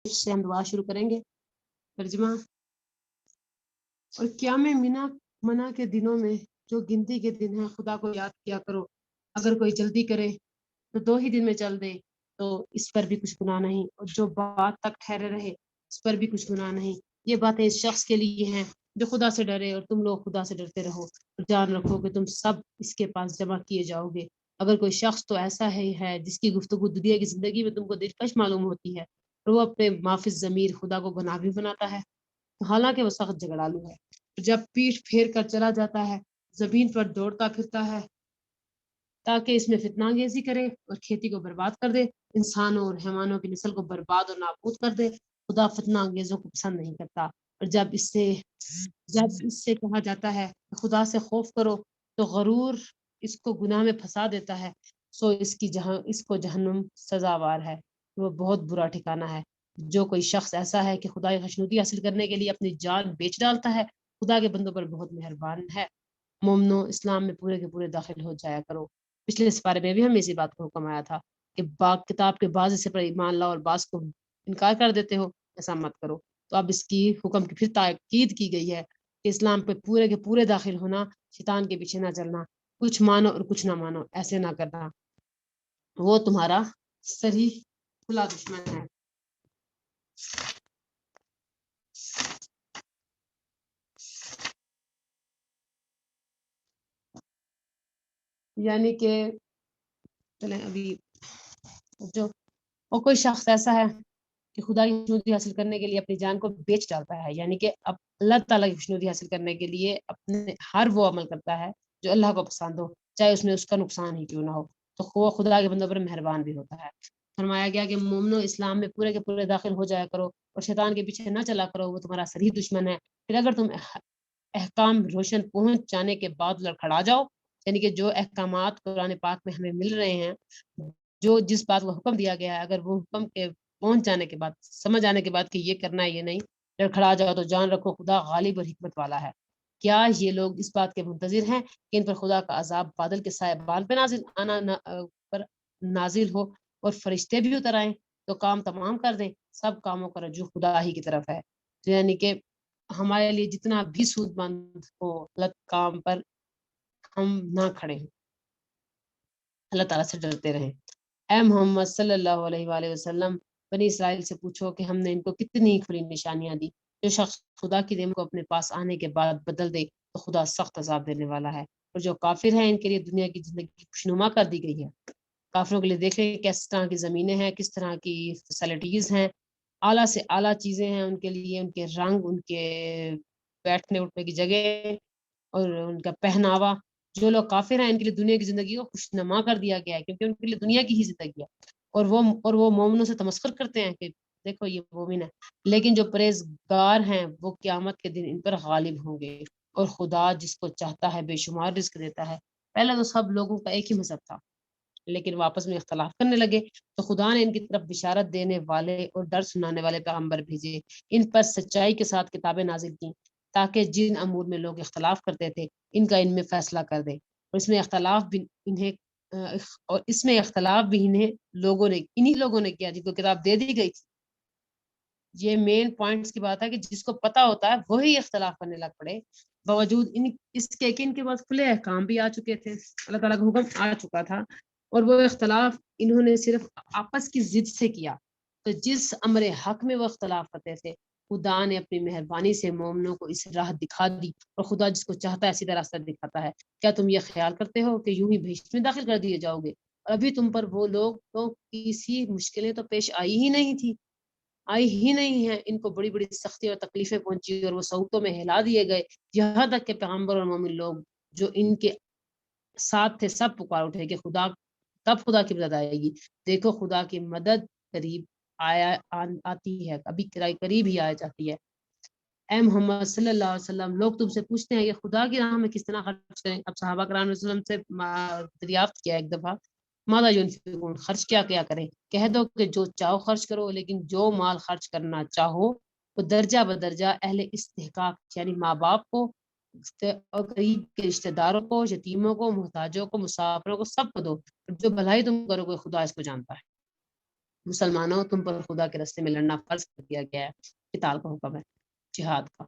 سے ہم دعا شروع کریں گے. ترجمہ. اور قیام منع کے دنوں میں جو گنتی کے دن ہیں خدا کو یاد کیا کرو. اگر کوئی جلدی کرے تو 2 ہی دن میں چل دے تو اس پر بھی کچھ گناہ نہیں, اور جو بات تک ٹھہرے رہے اس پر بھی کچھ گناہ نہیں. یہ باتیں اس شخص کے لیے ہیں جو خدا سے ڈرے, اور تم لوگ خدا سے ڈرتے رہو. جان رکھو کہ تم سب اس کے پاس جمع کیے جاؤ گے. اگر کوئی شخص تو ایسا ہے جس کی گفتگو دنیا کی زندگی میں تم کو دلکش معلوم ہوتی ہے, اور وہ اپنے معافی ضمیر خدا کو گناہ بھی بناتا ہے, حالانکہ وہ سخت جھگڑالو ہے. جب پیٹھ پھیر کر چلا جاتا ہے زمین پر دوڑتا پھرتا ہے تاکہ اس میں فتنہ انگیزی کرے اور کھیتی کو برباد کر دے, انسانوں اور حیوانوں کی نسل کو برباد اور نابود کر دے. خدا فتنہ انگیزوں کو پسند نہیں کرتا. اور جب اس سے کہا جاتا ہے خدا سے خوف کرو تو غرور اس کو گناہ میں پھنسا دیتا ہے, سو اس کو جہنم سزاوار ہے. وہ بہت برا ٹھکانہ ہے. جو کوئی شخص ایسا ہے کہ خدا کی خوشنودی حاصل کرنے کے لیے اپنی جان بیچ ڈالتا ہے خدا کے بندوں پر بہت مہربان ہے. مومنو, اسلام میں پورے کے پورے داخل ہو جایا کرو. پچھلے سپارے میں بھی ہم اسی بات کو حکم آیا تھا کہ کتاب کے بعض حصے پر ایمان لاؤ اور بعض کو انکار کر دیتے ہو, ایسا مت کرو. تو اب اس کی حکم کی پھر تاکید کی گئی ہے کہ اسلام پہ پورے کے پورے داخل ہونا, شیطان کے پیچھے نہ چلنا, کچھ مانو اور کچھ نہ مانو, ایسے نہ کرنا. وہ تمہارا صریح کھلا دشمن ہے. یعنی کہ چلیں ابھی جو اور کوئی شخص ایسا ہے کہ خدا کی خوشنودی حاصل کرنے کے لیے اپنی جان کو بیچ ڈالتا ہے, یعنی کہ اب اللہ تعالیٰ کی خوشنودی حاصل کرنے کے لیے اپنے ہر وہ عمل کرتا ہے جو اللہ کو پسند ہو, چاہے اس میں اس کا نقصان ہی کیوں نہ ہو, تو وہ خدا کے بندوں پر مہربان بھی ہوتا ہے. فرمایا گیا کہ مومنو, اسلام میں پورے کے پورے داخل ہو جایا کرو اور شیطان کے پیچھے نہ چلا کرو, وہ تمہارا صریح دشمن ہے. پھر اگر تم احکام روشن پہنچ جانے کے بعد لڑکھڑا جاؤ, یعنی کہ جو احکامات قرآن پاک میں ہمیں مل رہے ہیں, جو جس بات کو حکم دیا گیا ہے, اگر وہ حکم کے پہنچ جانے کے بعد, سمجھ آنے کے بعد کہ یہ کرنا ہے یہ نہیں, لڑکھڑا جاؤ, تو جان رکھو خدا غالب اور حکمت والا ہے. کیا یہ لوگ اس بات کے منتظر ہیں کہ ان پر خدا کا عذاب بادل کے سائے بال پہ نازل ہو اور فرشتے بھی اتر آئیں تو کام تمام کر دیں؟ سب کاموں کا رجوع خدا ہی کی طرف ہے. یعنی کہ ہمارے لیے جتنا بھی سود مند ہو غلط کام پر ہم نہ کھڑے ہوں, اللہ تعالیٰ سے ڈرتے رہیں. اے محمد صلی اللہ علیہ وآلہ وسلم, بنی اسرائیل سے پوچھو کہ ہم نے ان کو کتنی کھلی نشانیاں دی. جو شخص خدا کی نعمت کو اپنے پاس آنے کے بعد بدل دے تو خدا سخت عذاب دینے والا ہے. اور جو کافر ہیں ان کے لیے دنیا کی زندگی خوشنما کر دی گئی ہے. کافروں کے لیے دیکھیں کس طرح کی زمینیں ہیں, کس طرح کی فیسلٹیز ہیں, اعلیٰ سے اعلیٰ چیزیں ہیں ان کے لیے, ان کے رنگ, ان کے بیٹھنے اٹھنے کی جگہ اور ان کا پہناوا. جو لوگ کافر ہیں ان کے لیے دنیا کی زندگی کو خوشنما کر دیا گیا ہے, کیونکہ ان کے لیے دنیا کی ہی زندگی ہے. اور وہ مومنوں سے تمسخر کرتے ہیں کہ دیکھو یہ مومن ہے, لیکن جو پرہیزگار ہیں وہ قیامت کے دن ان پر غالب ہوں گے. اور خدا جس کو چاہتا ہے بے شمار رزق دیتا ہے. پہلے تو سب لوگوں کا ایک ہی مذہب تھا, لیکن وہ آپس میں اختلاف کرنے لگے تو خدا نے ان کی طرف بشارت دینے والے اور ڈر سنانے والے پیغمبر بھیجے. ان پر سچائی کے ساتھ کتابیں نازل کی تاکہ جن امور میں لوگ اختلاف کرتے تھے ان کا ان میں فیصلہ کر دے. اور اس میں اختلاف بھی انہیں انہی لوگوں نے کیا جن کو کتاب دے دی گئی تھی. یہ مین پوائنٹس کی بات ہے کہ جس کو پتا ہوتا ہے وہی اختلاف کرنے لگ پڑے, باوجود اس کے کہ ان کے پاس کھلے احکام بھی آ چکے تھے, اللہ تعالیٰ کا حکم آ چکا تھا, اور وہ اختلاف انہوں نے صرف آپس کی ضد سے کیا. تو جس امر حق میں وہ اختلاف کرتے تھے خدا نے اپنی مہربانی سے مومنوں کو اس راہ دکھا دی, اور خدا جس کو چاہتا ہے سیدھا راستہ دکھاتا ہے. کیا تم یہ خیال کرتے ہو کہ یوں ہی بہشت میں داخل کر دیے جاؤ گے؟ اور ابھی تم پر وہ لوگ تو کسی مشکلیں تو پیش آئی ہی نہیں ہیں. ان کو بڑی بڑی سختی اور تکلیفیں پہنچی اور وہ صعوبتوں میں ہلا دیے گئے, یہاں تک کہ پیغمبر اور مومن لوگ جو ان کے ساتھ تھے سب پکار اٹھے کہ خدا کی مدد آئے گی. دیکھو خدا کی مدد قریب آتی ہے, ابھی قریب ہی آ جاتی ہے. اے محمد صلی اللہ علیہ وسلم, لوگ تم سے پوچھتے ہیں کہ خدا کی راہ میں کس طرح خرچ کریں. اب صحابہ کرام علیہ وسلم سے دریافت کیا ایک دفعہ, ماذا ينفقون, خرچ کیا کریں. کہہ دو کہ جو چاہو خرچ کرو, لیکن جو مال خرچ کرنا چاہو وہ درجہ بدرجہ اہل استحقاق یعنی ماں باپ کو اور قریب کے رشتہ داروں کو, یتیموں کو, محتاجوں کو, مسافروں کو, سب کو دو. جو بھلائی تم کرو گے خدا اس کو جانتا ہے. مسلمانوں تم پر خدا کے راستے میں لڑنا فرض کر دیا گیا ہے، قتال کا حکم ہے، جہاد کا،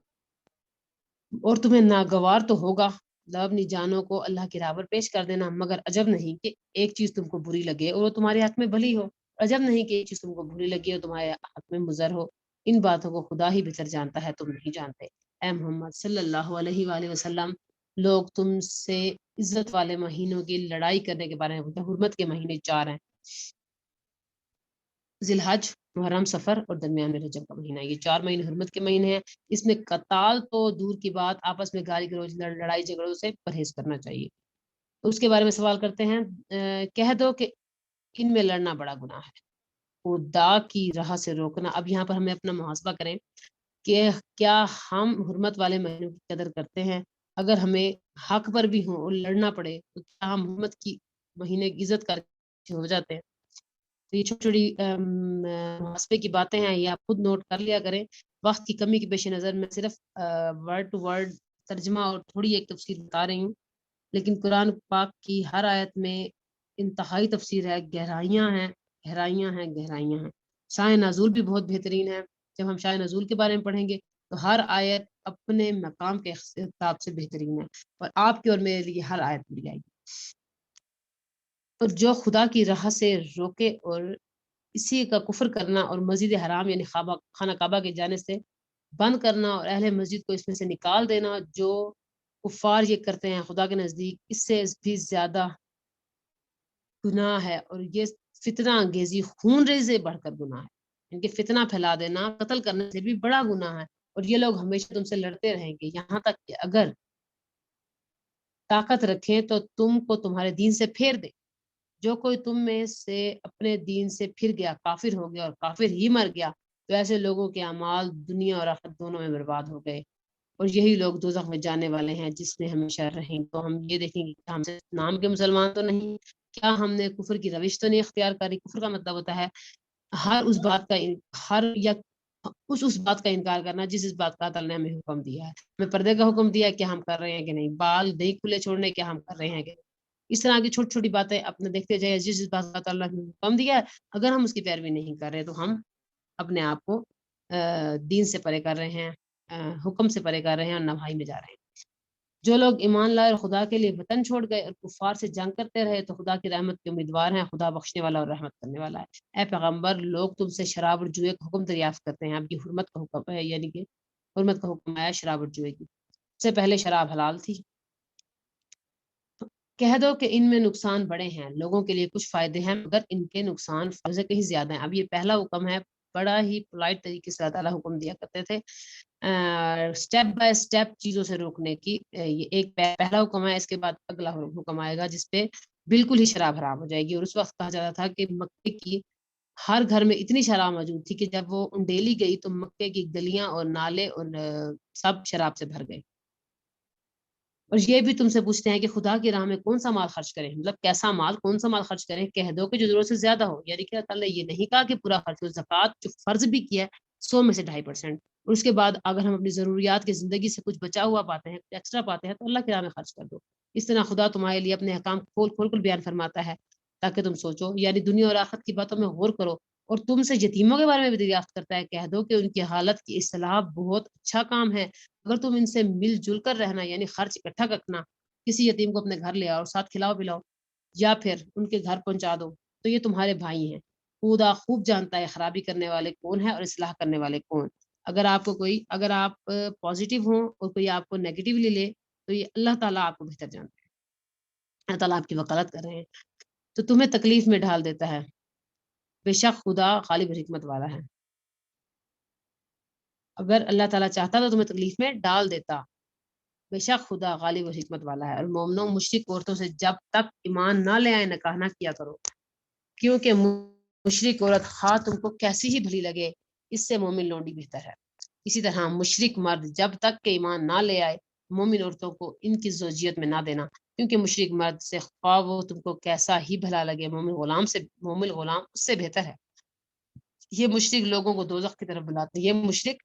اور تمہیں ناگوار تو ہوگا اپنی جانوں کو اللہ کی راہ پر پیش کر دینا، مگر عجب نہیں کہ ایک چیز تم کو بری لگے اور وہ تمہارے حق میں بھلی ہو، عجب نہیں کہ ایک چیز تم کو بری لگی اور تمہارے حق میں مضر ہو، ان باتوں کو خدا ہی بہتر جانتا ہے، تم نہیں جانتے۔ اے محمد صلی اللہ علیہ وآلہ وسلم، لوگ تم سے عزت والے مہینوں کی لڑائی کرنے کے بارے میں بولتے ہیں۔ حرمت کے مہینے 4 ہیں، ذی الحج، محرم، سفر اور درمیان میں رجب کا مہینہ، یہ 4 مہینے حرمت کے مہینے ہیں۔ اس میں قتال تو دور کی بات، آپس میں گالی گلوچ لڑائی جھگڑوں سے پرہیز کرنا چاہیے۔ اس کے بارے میں سوال کرتے ہیں، کہہ دو کہ ان میں لڑنا بڑا گناہ ہے، خدا کی راہ سے روکنا۔ اب یہاں پر ہمیں اپنا محاسبہ کریں کہ کیا ہم حرمت والے مہینوں کی قدر کرتے ہیں؟ اگر ہمیں حق پر بھی ہوں اور لڑنا پڑے تو کیا ہم حرمت کی مہینے کی عزت کر کے ہو جاتے ہیں؟ تو یہ چھوٹی چھوٹی محاسبے کی باتیں ہیں، یہ آپ خود نوٹ کر لیا کریں۔ وقت کی کمی کے پیش نظر میں صرف ورڈ ٹو ورڈ ترجمہ اور تھوڑی ایک تفصیل بتا رہی ہوں، لیکن قرآن پاک کی ہر آیت میں انتہائی تفسیر ہے، گہرائیاں ہیں گہرائیاں ہیں گہرائیاں ہیں۔ شاہ نزول بھی بہت بہترین ہے، جب ہم شاہ نزول کے بارے میں پڑھیں گے تو ہر آیت اپنے مقام کے خطاب سے بہترین ہے، اور آپ کے اور میرے لیے ہر آیت مل جائے گی۔ اور جو خدا کی راہ سے روکے اور اسی کا کفر کرنا اور مسجد حرام یعنی خانہ کعبہ کے جانے سے بند کرنا اور اہل مسجد کو اس میں سے نکال دینا، جو کفار یہ کرتے ہیں خدا کے نزدیک اس سے بھی زیادہ گناہ ہے، اور یہ فتنہ انگیزی خون ریزی بڑھ کر گناہ ہے، ان کے فتنہ پھیلا دینا قتل کرنے سے بھی بڑا گناہ ہے، اور یہ لوگ ہمیشہ تم سے لڑتے رہیں گے یہاں تک کہ اگر طاقت رکھیں تو تم کو تمہارے دین سے پھیر دے۔ جو کوئی تم میں سے اپنے دین سے پھر گیا، کافر ہو گیا اور کافر ہی مر گیا، تو ایسے لوگوں کے اعمال دنیا اور آخرت دونوں میں برباد ہو گئے، اور یہی لوگ دوزخ میں جانے والے ہیں جس میں ہمیشہ رہیں۔ تو ہم یہ دیکھیں گے کہ ہم سے نام کے مسلمان تو نہیں، کیا ہم نے کفر کی روش تو نہیں اختیار کری؟ کفر کا مطلب ہوتا ہے ہر اس بات کا ہر یا اس بات کا انکار کرنا جس بات کا تعالیٰ نے ہمیں حکم دیا ہے۔ ہمیں پردے کا حکم دیا ہے، کیا ہم کر رہے ہیں کہ نہیں؟ بال نہیں کھلے چھوڑنے، کیا ہم کر رہے ہیں کہ نہیں؟ اس طرح کی چھوٹی چھوٹی باتیں اپنے دیکھتے جائے، جس بات کا تعالیٰ نے حکم دیا ہے اگر ہم اس کی پیروی نہیں کر رہے تو ہم اپنے آپ کو دین سے پرے کر رہے ہیں، حکم سے پرے کر رہے ہیں اور نواہی میں جا رہے ہیں۔ جو لوگ ایمان لائے اور خدا کے لیے وطن چھوڑ گئے اور کفار سے جنگ کرتے رہے تو خدا کی رحمت کے امیدوار ہیں، خدا بخشنے والا اور رحمت کرنے والا ہے۔ اے پیغمبر، لوگ تم سے شراب اور جوئے کا حکم دریافت کرتے ہیں، اب یہ حرمت کا حکم ہے، یعنی کہ حرمت کا حکم آیا شراب اور جوئے کی، اس سے پہلے شراب حلال تھی۔ کہہ دو کہ ان میں نقصان بڑے ہیں، لوگوں کے لیے کچھ فائدے ہیں مگر ان کے نقصان فائدے سے کہیں زیادہ ہیں۔ اب یہ پہلا حکم ہے، بڑا ہی پولائٹ طریقے سے اللہ تعالیٰ حکم دیا کرتے تھے سٹیپ بائی سٹیپ چیزوں سے روکنے کی۔ یہ ایک پہلا حکم ہے، اس کے بعد اگلا حکم آئے گا جس پہ بالکل ہی شراب حرام ہو جائے گی، اور اس وقت کہا جاتا تھا کہ مکے کی ہر گھر میں اتنی شراب موجود تھی کہ جب وہ انڈیلی گئی تو مکے کی گلیاں اور نالے اور سب شراب سے بھر گئے۔ اور یہ بھی تم سے پوچھتے ہیں کہ خدا کی راہ میں کون سا مال خرچ کریں، مطلب کیسا مال، کون سا مال خرچ کریں؟ کہہ دو کہ جو ضرورت سے زیادہ ہو، یعنی کہ اللہ تعالیٰ نے یہ نہیں کہا کہ پورا خرچ ہو، زکوٰۃ جو فرض بھی کیا ہے 100 میں سے 2.5%، اور اس کے بعد اگر ہم اپنی ضروریات کی زندگی سے کچھ بچا ہوا پاتے ہیں، کچھ ایکسٹرا پاتے ہیں تو اللہ کی راہ میں خرچ کر دو۔ اس طرح خدا تمہارے لیے اپنے احکام کھول کھول کر بیان فرماتا ہے تاکہ تم سوچو، یعنی دنیا اور آخرت کی باتوں میں غور کرو، اور تم سے یتیموں کے بارے میں بھی دریافت کرتا ہے، کہہ دو کہ ان کی حالت کی اصلاح بہت اچھا کام ہے، اگر تم ان سے مل جل کر رہنا یعنی خرچ اکٹھا کرنا، کسی یتیم کو اپنے گھر لے آؤ، ساتھ کھلاؤ پلاؤ یا پھر ان کے گھر پہنچا دو تو یہ تمہارے بھائی ہیں۔ خدا خوب جانتا ہے خرابی کرنے والے کون ہے اور اصلاح کرنے والے کون۔ اگر آپ پازیٹیو ہوں اور کوئی آپ کو نیگیٹیولی لے تو یہ اللہ تعالیٰ آپ کو بہتر جانتا ہے، اللہ تعالیٰ آپ کی وکالت کر رہے ہیں تو تمہیں تکلیف میں ڈال دیتا ہے، بے شک خدا غالب اور حکمت والا ہے۔ اگر اللہ تعالیٰ چاہتا تو تمہیں تکلیف میں ڈال دیتا، بے شک خدا غالب اور حکمت والا ہے۔ اور مومنوں، مشرک عورتوں سے جب تک ایمان نہ لے آئے نکاح نہ کیا کرو، کیونکہ مشرک عورت خواہ تم کو کیسی ہی بھلی لگے اس سے مومن لونڈی بہتر ہے۔ اسی طرح مشرک مرد جب تک کہ ایمان نہ لے آئے مومن عورتوں کو ان کی زوجیت میں نہ دینا، کیونکہ مشرک مرد سے خواہ وہ تم کو کیسا ہی بھلا لگے مومن غلام اس سے بہتر ہے۔ یہ مشرک لوگوں کو دوزخ کی طرف بلاتے ہیں، یہ مشرک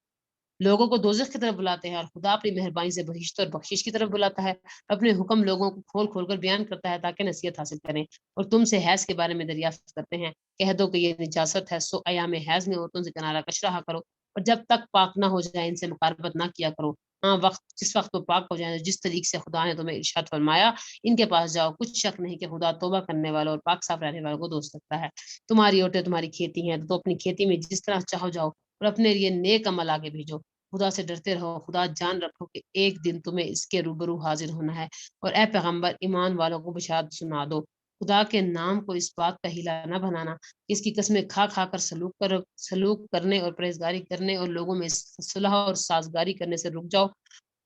لوگوں کو دوزخ کی طرف بلاتے ہیں اور خدا اپنی مہربانی سے بہشت اور بخشش کی طرف بلاتا ہے. اپنے حکم لوگوں کو کھول کھول کر بیان کرتا ہے تاکہ نصیحت حاصل کریں. اور تم سے حیض کے بارے میں دریافت کرتے ہیں. کہہ دو کہ یہ نجاست ہے، سو ایام حیض میں عورتوں سے کنارہ کش رہا کرو، اور جب تک پاک نہ ہو جائے ان سے مقاربت نہ کیا کرو. ہاں، جس وقت وہ پاک ہو جائیں، جس طریقے سے خدا نے تمہیں ارشاد فرمایا ان کے پاس جاؤ. کچھ شک نہیں کہ خدا توبہ کرنے والوں اور پاک صاف رہنے والوں کو دوست رکھتا ہے. تمہاری عورتیں تمہاری کھیتی ہیں، تو اپنی کھیتی میں جس طرح چاہو جاؤ اور اپنے لیے نیک عمل آگے بھیجو. خدا سے ڈرتے رہو. خدا جان رکھو کہ ایک دن تمہیں اس کے روبرو حاضر ہونا ہے. اور اے پیغمبر، ایمان والوں کو بشارت سنا دو. خدا کے نام کو اس بات کا ہیلا نہ بنانا. اس کی قسمیں کھا کھا کر سلوک کرنے اور پرہیزگاری کرنے اور لوگوں میں صلح اور سازگاری کرنے سے رک جاؤ.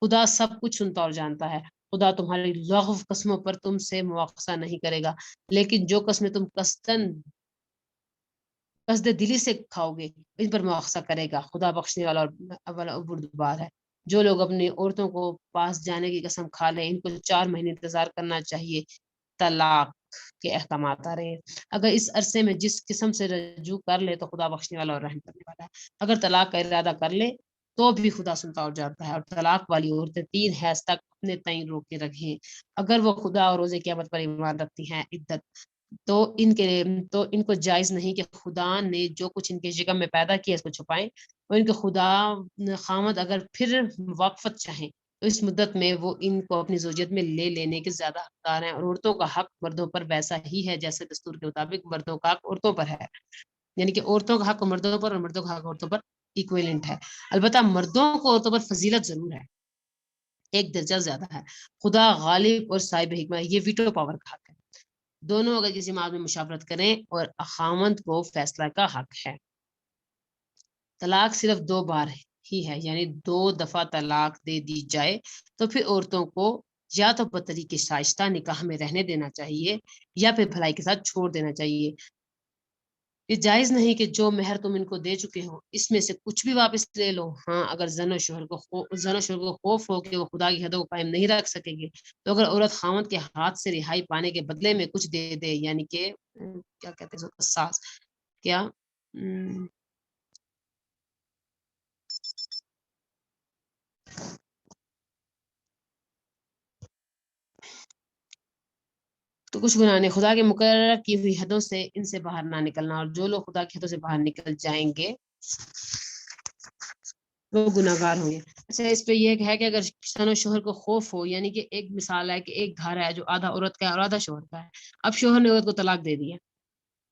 خدا سب کچھ سنتا اور جانتا ہے. خدا تمہاری لغو قسموں پر تم سے مواخذہ نہیں کرے گا، لیکن جو قسمیں تم قصد دلی سے کھاؤ گے ان پر مواخذہ کرے گا. خدا بخشنے والا اور بردبار ہے. جو لوگ اپنی عورتوں کو پاس جانے کی قسم کھا لیں ان کو 4 مہینے انتظار کرنا چاہیے. طلاق کے احکامات آ رہے ہیں. اگر اس عرصے میں جس قسم سے رجوع کر لے تو خدا بخشنے والا اور رحم کرنے والا ہے. اگر طلاق کا ارادہ کر لے تو بھی خدا سنتا اور جانتا ہے. اور طلاق والی عورتیں 3 حیض تک اپنے تئیں روک کے رکھیں. اگر وہ خدا اور روز قیامت پر ایمان رکھتی ہیں عدت تو ان کو جائز نہیں کہ خدا نے جو کچھ ان کے شکم میں پیدا کیا اس کو چھپائیں. اور ان کے خدا خامد اگر پھر وقفت چاہیں تو اس مدت میں وہ ان کو اپنی زوجیت میں لے لینے کے زیادہ حقدار ہیں. اور عورتوں کا حق مردوں پر ویسا ہی ہے جیسے دستور کے مطابق مردوں کا حق عورتوں پر ہے. یعنی کہ عورتوں کا حق مردوں پر اور مردوں کا حق عورتوں پر ایکویلنٹ ہے. البتہ مردوں کو عورتوں پر فضیلت ضرور ہے، ایک درجہ زیادہ ہے. خدا غالب اور صاحب حکمت ہے. یہ ویٹو پاور کا حق ہے. دونوں اگر کسی معاملے میں مشاورت کریں اور خامند کو فیصلہ کا حق ہے. طلاق صرف 2 بار ہی ہے، یعنی 2 دفعہ طلاق دے دی جائے تو پھر عورتوں کو یا تو بطریقے شائستہ نکاح میں رہنے دینا چاہیے یا پھر بھلائی کے ساتھ چھوڑ دینا چاہیے. یہ جائز نہیں کہ جو مہر تم ان کو دے چکے ہو اس میں سے کچھ بھی واپس لے لو. ہاں، اگر زن و شوہر کو خوف ہو کہ وہ خدا کی حدوں کو قائم نہیں رکھ سکیں گے تو اگر عورت خاوند کے ہاتھ سے رہائی پانے کے بدلے میں کچھ دے دے، یعنی کہ کیا کہتے ہیں قصاص، کیا تو کچھ گناہ نہیں. خدا کے مقرر کی ہوئی حدوں سے ان سے باہر نہ نکلنا، اور جو لوگ خدا کی حدوں سے باہر نکل جائیں گے وہ گناہ گار ہوں گے. اچھا، اس پہ یہ ہے کہ اگر شن و شوہر کو خوف ہو، یعنی کہ ایک مثال ہے کہ ایک گھر ہے جو آدھا عورت کا ہے اور آدھا شوہر کا ہے. اب شوہر نے عورت کو طلاق دے دیا.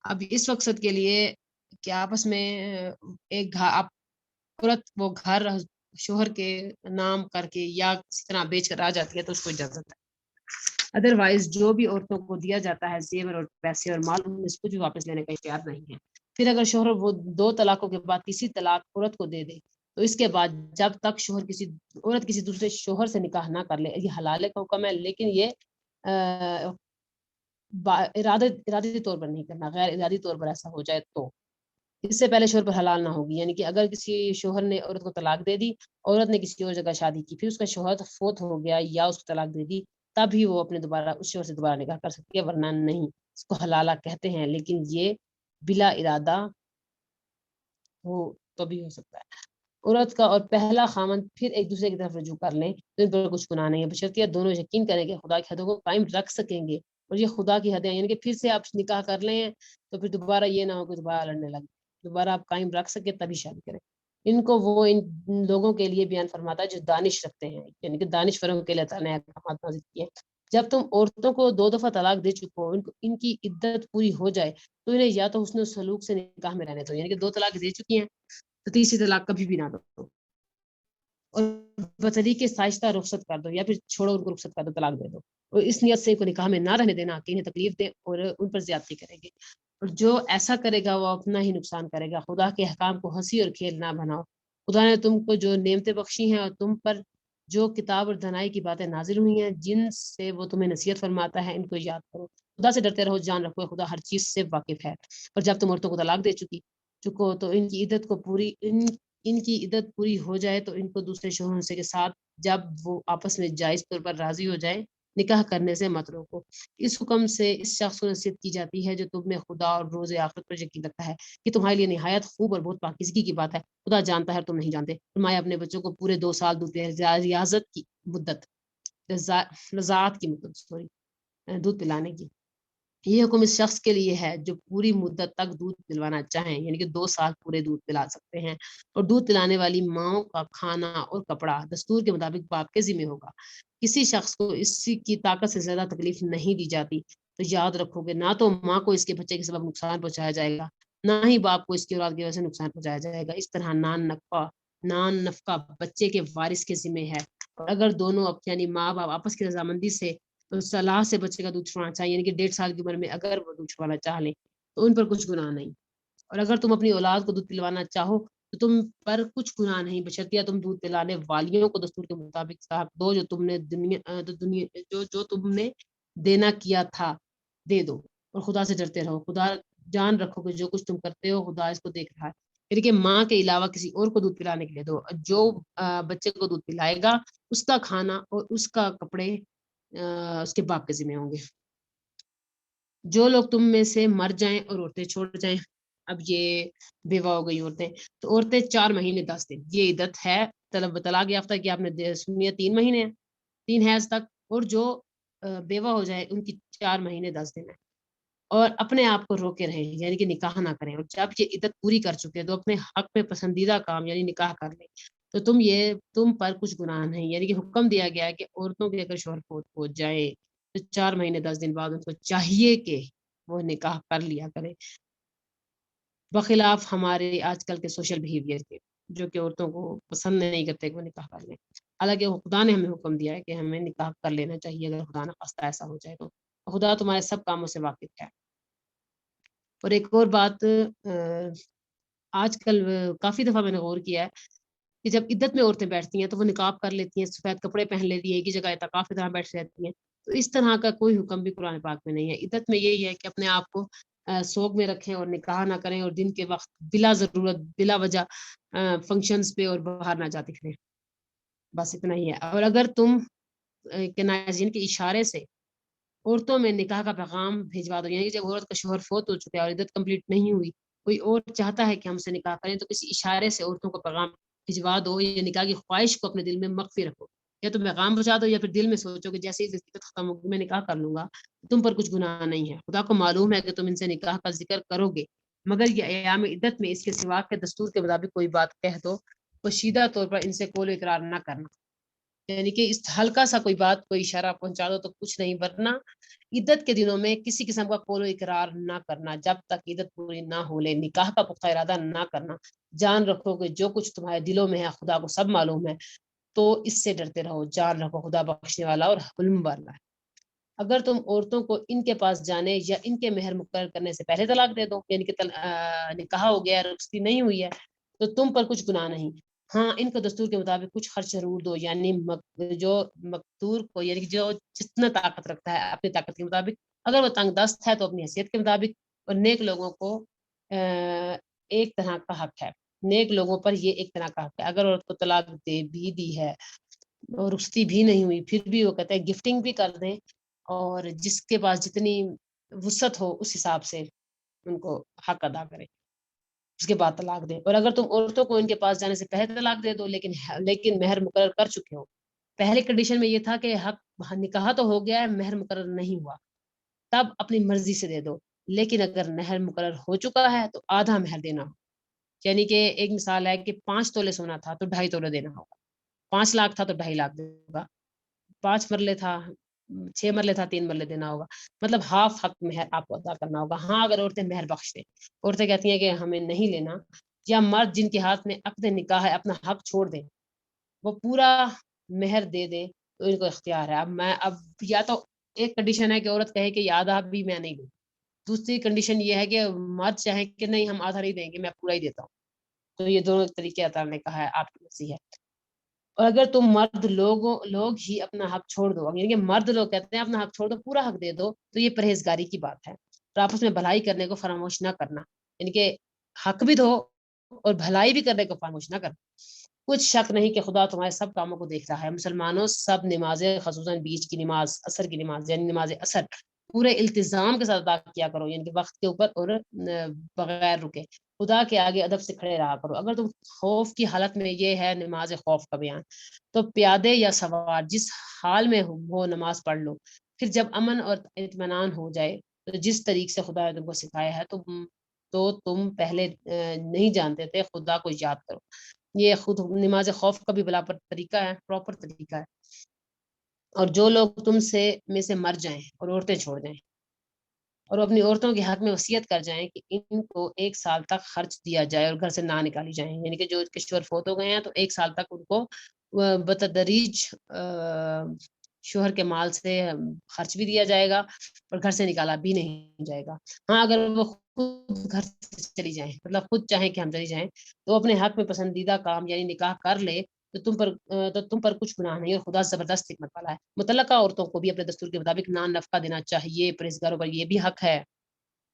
اب اس مقصد کے لیے کہ آپس میں ایک عورت وہ گھر شوہر کے نام کر کے یا کسی طرح بیچ کر آ جاتی ہے تو اس کو اجازت ہے. ادروائز جو بھی عورتوں کو دیا جاتا ہے زیور اور پیسے اور مال، ان اس کو بھی واپس لینے کا اختیار نہیں ہے. پھر اگر شوہر وہ 2 طلاقوں کے بعد تیسری طلاق عورت کو دے دے تو اس کے بعد جب تک عورت کسی دوسرے شوہر سے نکاح نہ کر لے، یہ حلالے کا حکم ہے، لیکن یہ ارادی طور پر نہیں کرنا. غیر ارادی طور پر ایسا ہو جائے تو اس سے پہلے شوہر پر حلال نہ ہوگی. یعنی کہ اگر کسی شوہر نے عورت کو طلاق دے دی، عورت نے کسی اور جگہ شادی کی، پھر اس کا شوہر فوت ہو گیا یا اس کو طلاق دے دی، تب ہی وہ اپنے دوبارہ اس شوہر سے دوبارہ نکاح کر سکتی ہے، ورنہ نہیں. اس کو حلالہ کہتے ہیں، لیکن یہ بلا ارادہ ہو تو بھی ہو سکتا ہے. عورت کا اور پہلا خامند پھر ایک دوسرے کی طرف رجوع کر لیں تو ان پر کچھ گناہ نہیں ہے، بشرطیہ دونوں یقین کریں کہ خدا کی حدوں کو قائم رکھ سکیں گے. اور یہ خدا کی حدیں، یعنی کہ پھر سے آپ نکاح کر لیں تو پھر دوبارہ یہ نہ ہو کہ دوبارہ لڑنے لگے. دوبارہ آپ قائم رکھ سکے تبھی شادی کریں. ان کو وہ ان لوگوں کے لیے بیان فرماتا ہے جو دانش رکھتے ہیں، یعنی کہ دانش فروں کے لیے تعالیٰ نے احکامات نازل کیے ہیں. جب تم عورتوں کو 2 دفعہ طلاق دے چکو، ان کی عدت پوری ہو جائے تو انہیں یا تو حسن و سلوک سے نکاح میں رہنے دو، یعنی کہ 2 طلاق دے چکی ہیں تو تیسری طلاق کبھی بھی نہ دو، اور بطریقے سائشتہ رخصت کر دو یا پھر چھوڑو ان کو رخصت کر دو، طلاق دے دو. اور اس نیت سے ان کو نکاح میں نہ رہنے دینا کہ انہیں تکلیف دے اور ان پر زیادتی کریں گے. اور جو ایسا کرے گا وہ اپنا ہی نقصان کرے گا. خدا کے احکام کو ہنسی اور کھیل نہ بناؤ. خدا نے تم کو جو نعمتیں بخشی ہیں اور تم پر جو کتاب اور دنائی کی باتیں نازل ہوئی ہیں جن سے وہ تمہیں نصیحت فرماتا ہے، ان کو یاد کرو. خدا سے ڈرتے رہو، جان رکھو خدا ہر چیز سے واقف ہے. اور جب تم عورتوں کو طلاق دے چکو تو ان کی عدت پوری ہو جائے تو ان کو دوسرے شوہر کے ساتھ جب وہ آپس میں جائز طور پر راضی ہو جائے نکاح کرنے سے مت روکو۔ اس حکم سے اس شخص کو نصیحت کی جاتی ہے جو تم میں خدا اور روز آخرت پر یقین رکھتا ہے کہ تمہارے لیے نہایت خوب اور بہت پاکیزگی کی بات ہے، خدا جانتا ہے تم نہیں جانتے۔ فرمایا اپنے بچوں کو پورے 2 سال دودھ ریاضت کی مدت رضاعت کی مدت دودھ پلانے کی۔ یہ حکم اس شخص کے لیے ہے جو پوری مدت تک دودھ پلوانا چاہیں، یعنی کہ 2 سال پورے دودھ پلا سکتے ہیں، اور دودھ پلانے والی ماؤں کا کھانا اور کپڑا دستور کے مطابق باپ کے ذمہ ہوگا۔ کسی شخص کو اس کی طاقت سے زیادہ تکلیف نہیں دی جاتی تو یاد رکھو کہ نہ تو ماں کو اس کے بچے کے سبب نقصان پہنچایا جائے گا، نہ ہی باپ کو اس کی اولاد کی وجہ سے نقصان پہنچایا جائے گا۔ اس طرح نان نفقہ بچے کے وارث کے ذمہ ہے، اور اگر دونوں یعنی ماں باپ آپس کی رضامندی سے صلاح سے بچے کا دودھ چھڑوانا چاہیے، یعنی کہ 1.5 سال کی عمر میں اگر وہ دودھ چھڑوانا چاہ لیں تو ان پر کچھ گناہ نہیں، اور اگر تم اپنی اولاد کو دودھ پلوانا چاہو تو تم پر کچھ گناہ نہیں، بشرطیہ تم دودھ پلانے والیوں کو دستور کے مطابق صاحب دو جو تم نے دینا کیا تھا دے دو، اور خدا سے ڈرتے رہو۔ خدا جان رکھو کہ جو کچھ تم کرتے ہو خدا اس کو دیکھ رہا ہے، یعنی کہ ماں کے علاوہ کسی اور کو دودھ پلانے کے لیے دو، جو بچے کو دودھ پلائے گا اس کا کھانا اور اس کا کپڑے اس کے باپ کے ذمہ ہوں گے۔ جو لوگ تم میں سے مر جائیں اور عورتیں چھوڑ جائیں، اب یہ بیوہ ہو گئی عورتیں، تو عورتیں 4 مہینے 10 دن یہ عدت ہے طلاق یافتہ کی، آپ نے سنی 3 مہینے 3 حیض تک، اور جو بیوہ ہو جائے ان کی 4 مہینے 10 دن ہے، اور اپنے آپ کو روکے رہیں، یعنی کہ نکاح نہ کریں، اور جب یہ عدت پوری کر چکے تو اپنے حق میں پسندیدہ کام یعنی نکاح کر لیں، تو تم پر کچھ گناہ نہیں، یعنی کہ حکم دیا گیا ہے کہ عورتوں کے اگر شوہر فوت ہو جائے تو 4 مہینے 10 دن بعد ان کو چاہیے کہ وہ نکاح کر لیا کرے، بخلاف ہمارے آج کل کے سوشل بیہیویئر کے، جو کہ عورتوں کو پسند نہیں کرتے کہ وہ نکاح کر لیں، حالانکہ خدا نے ہمیں حکم دیا ہے کہ ہمیں نکاح کر لینا چاہیے اگر خدا نہ خواستہ ایسا ہو جائے تو خدا تمہارے سب کاموں سے واقف ہے۔ اور ایک اور بات، آج کل کافی دفعہ میں نے غور کیا ہے کہ جب عدت میں عورتیں بیٹھتی ہیں تو وہ نقاب کر لیتی ہیں، سفید کپڑے پہن لیتی ہیں، ایک ہی جگہ اعتکاف کی طرح بیٹھ رہتی ہیں، تو اس طرح کا کوئی حکم بھی قرآن پاک میں نہیں ہے۔ عدت میں یہی ہے کہ اپنے آپ کو سوگ میں رکھیں اور نکاح نہ کریں، اور دن کے وقت بلا ضرورت بلا وجہ فنکشنز پہ اور باہر نہ جاتی پھریں، بس اتنا ہی ہے۔ اور اگر تم کے ناظرین کے اشارے سے عورتوں میں نکاح کا پیغام بھیجوا دو، یعنی کہ جب عورت کا شوہر فوت ہو چکا ہے اور عدت کمپلیٹ نہیں ہوئی، کوئی اور چاہتا ہے کہ ہم سے نکاح کریں، تو کسی اشارے سے عورتوں کو پیغام بھجوا دو، یا نکاح کی خواہش کو اپنے دل میں مخفی رکھو، یا تو پیغام پہنچا دو یا پھر دل میں سوچو کہ جیسے ہی عدت ختم ہوگی میں نکاح کر لوں گا، تم پر کچھ گناہ نہیں ہے۔ خدا کو معلوم ہے کہ تم ان سے نکاح کا ذکر کرو گے، مگر یہ ایام عدت میں اس کے سوا کے دستور کے مطابق کوئی بات کہہ دو، پوشیدہ طور پر ان سے قول و اقرار نہ کرنا، یعنی کہ اس ہلکا سا کوئی بات کوئی اشارہ پہنچا دو تو کچھ نہیں، ورنہ عدت کے دنوں میں کسی قسم کا قول و اقرار نہ کرنا، جب تک عدت پوری نہ ہو لے، نکاح کا پختہ ارادہ نہ کرنا۔ جان رکھو کہ جو کچھ تمہارے دلوں میں ہے خدا کو سب معلوم ہے، تو اس سے ڈرتے رہو، جان رکھو خدا بخشنے والا اور حلم والا ہے۔ اگر تم عورتوں کو ان کے پاس جانے یا ان کے مہر مقرر کرنے سے پہلے طلاق دے دو، یعنی کہ نکاح ہو گیا رخصتی نہیں ہوئی ہے، تو تم پر کچھ گناہ نہیں، ہاں ان کو دستور کے مطابق کچھ خرچ ضرور دو، یعنی جو مقدور کو، یعنی جو جتنا طاقت رکھتا ہے اپنی طاقت کے مطابق، اگر وہ تنگ دست ہے تو اپنی حیثیت کے مطابق، اور نیک لوگوں کو ایک طرح کا حق ہے، نیک لوگوں پر یہ ایک طرح کا حق ہے۔ اگر عورت کو طلاق دے بھی دی ہے اور رخصتی بھی نہیں ہوئی، پھر بھی وہ کہتے ہیں گفٹنگ بھی کر دیں، اور جس کے پاس جتنی وسعت ہو اس حساب سے ان کو حق ادا کریں، اس کے بعد طلاق دیں۔ اور اگر تم عورتوں کو ان کے پاس جانے سے پہلے طلاق دے دو لیکن مہر مقرر کر چکے ہو، پہلے کنڈیشن میں یہ تھا کہ حق نکاح تو ہو گیا ہے مہر مقرر نہیں ہوا، تب اپنی مرضی سے دے دو، لیکن اگر مہر مقرر ہو چکا ہے تو آدھا مہر دینا ہو، یعنی کہ ایک مثال ہے کہ 5 تولے سونا تھا تو 2.5 تولے دینا ہوگا، 5 لاکھ تھا تو 2.5 لاکھ دینا ہوگا، 5 مرلے تھا 6 مرلے تھا 3 مرلے دینا ہوگا، مطلب ہاف حق مہر آپ کو ادا کرنا ہوگا۔ ہاں اگر عورتیں مہر بخش دیں، عورتیں کہتی ہیں کہ ہمیں نہیں لینا، یا مرد جن کے ہاتھ میں عقد نکاح ہے اپنا حق چھوڑ دیں، وہ پورا مہر دے دیں، تو ان کو اختیار ہے۔ اب یا تو ایک کنڈیشن ہے کہ عورت کہے کہ یہ آدھا بھی میں نہیں دوں، دوسری کنڈیشن یہ ہے کہ مرد چاہے کہ نہیں ہم آدھا نہیں دیں گے میں پورا ہی دیتا ہوں، تو یہ دونوں طریقے اللہ تعالیٰ نے کہا ہے، آپ کی مرضی ہے۔ اور اگر تم مرد لوگ ہی اپنا حق چھوڑ دو، یعنی کہ مرد لوگ کہتے ہیں اپنا حق چھوڑ دو پورا حق دے دو، تو یہ پرہیزگاری کی بات ہے، اور آپس میں بھلائی کرنے کو فراموش نہ کرنا، یعنی کہ حق بھی دو اور بھلائی بھی کرنے کو فراموش نہ کرنا۔ کچھ شک نہیں کہ خدا تمہارے سب کاموں کو دیکھ رہا ہے۔ مسلمانوں سب نمازیں، خصوصاً بیچ کی نماز، عصر کی نماز یعنی نماز عصر، پورے التزام کے ساتھ ادا کیا کرو، یعنی کہ وقت کے اوپر اور بغیر رکے۔ خدا کے آگے ادب سے کھڑے رہا کرو۔ اگر تم خوف کی حالت میں، یہ ہے نماز خوف کا بیان، تو پیادے یا سوار جس حال میں ہو نماز پڑھ لو۔ پھر جب امن اور اطمینان ہو جائے تو جس طریقے سے خدا نے تم کو سکھایا ہے تو تم پہلے نہیں جانتے تھے، خدا کو یاد کرو۔ یہ خود نماز خوف کا بھی بلا پر طریقہ ہے، پراپر طریقہ ہے۔ اور جو لوگ تم میں سے مر جائیں اور عورتیں چھوڑ جائیں اور اپنی عورتوں کے حق میں وصیت کر جائیں کہ ان کو 1 سال تک خرچ دیا جائے اور گھر سے نہ نکالی جائیں، یعنی کہ جو کشور فوت ہو گئے ہیں تو 1 سال تک ان کو بتدریج شوہر کے مال سے خرچ بھی دیا جائے گا اور گھر سے نکالا بھی نہیں جائے گا۔ ہاں اگر وہ خود گھر سے چلی جائیں، مطلب خود چاہیں کہ ہم چلی جائیں، تو اپنے حق میں پسندیدہ کام یعنی نکاح کر لے تو تم پر کچھ گناہ نہیں، اور خدا زبردست حکمت والا ہے۔ متعلقہ عورتوں کو بھی اپنے دستور کے مطابق نان نفقہ دینا چاہیے، پرہیزگاروں پر یہ بھی حق ہے۔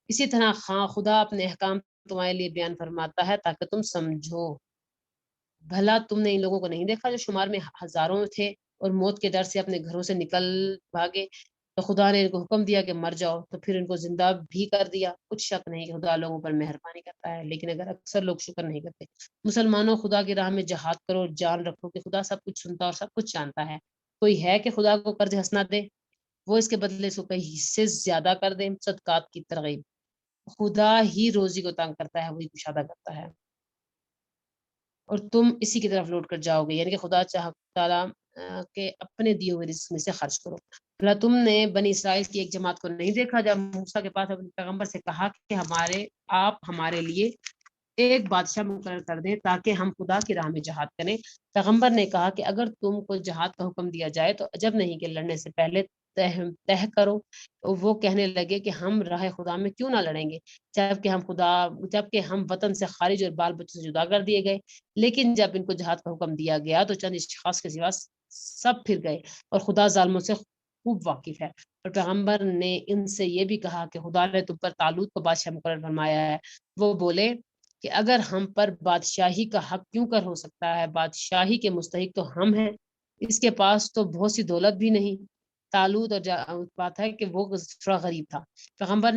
اسی طرح خدا اپنے احکام تمہارے لیے بیان فرماتا ہے تاکہ تم سمجھو۔ بھلا تم نے ان لوگوں کو نہیں دیکھا جو شمار میں ہزاروں تھے اور موت کے ڈر سے اپنے گھروں سے نکل بھاگے، تو خدا نے ان کو حکم دیا کہ مر جاؤ تو پھر ان کو زندہ بھی کر دیا۔ کچھ شک نہیں کہ خدا لوگوں پر مہربانی کرتا ہے، لیکن اگر اکثر لوگ شکر نہیں کرتے۔ مسلمانوں خدا کی راہ میں جہاد کرو اور جان رکھو کہ خدا سب کچھ سنتا اور سب کچھ جانتا ہے۔ کوئی ہے کہ خدا کو قرض حسنہ دے، وہ اس کے بدلے سے کئی حصے زیادہ کر دے۔ صدقات کی ترغیب، خدا ہی روزی کو تنگ کرتا ہے، وہی کشادہ کرتا ہے، اور تم اسی کی طرف لوٹ کر جاؤ گے، یعنی کہ خدا تعالیٰ کہ اپنے دیے ہوئے رزق میں سے خرچ کرو۔ بھلا تم نے بنی اسرائیل کی ایک جماعت کو نہیں دیکھا جب موسیٰ کے پاس اپنے پیغمبر سے کہا کہ آپ ہمارے لیے ایک بادشاہ مقرر کر دیں تاکہ ہم خدا کی راہ میں جہاد کریں۔ پیغمبر نے کہا کہ اگر تم کو جہاد کا حکم دیا جائے تو عجب نہیں کہ لڑنے سے پہلے طے کرو۔ وہ کہنے لگے کہ ہم راہ خدا میں کیوں نہ لڑیں گے جبکہ ہم وطن سے خارج اور بال بچوں سے جدا کر دیے گئے۔ لیکن جب ان کو جہاد کا حکم دیا گیا تو چند اشخاص کے سوا سب پھر گئے، اور خدا ظالموں سے خوب واقف ہے۔ اور پیغمبر نے ان سے یہ بھی کہا کہ خدا نے تم پر طالوت کو بادشاہ مقرر فرمایا ہے۔ وہ بولے کہ اگر ہم پر بادشاہی کا حق کیوں کر ہو سکتا ہے، بادشاہی کے مستحق تو ہم ہیں، اس کے پاس تو بہت سی دولت بھی نہیں۔ طالوت اور بات ہے کہ وہ تھوڑا غریب تھا۔ پیغمبر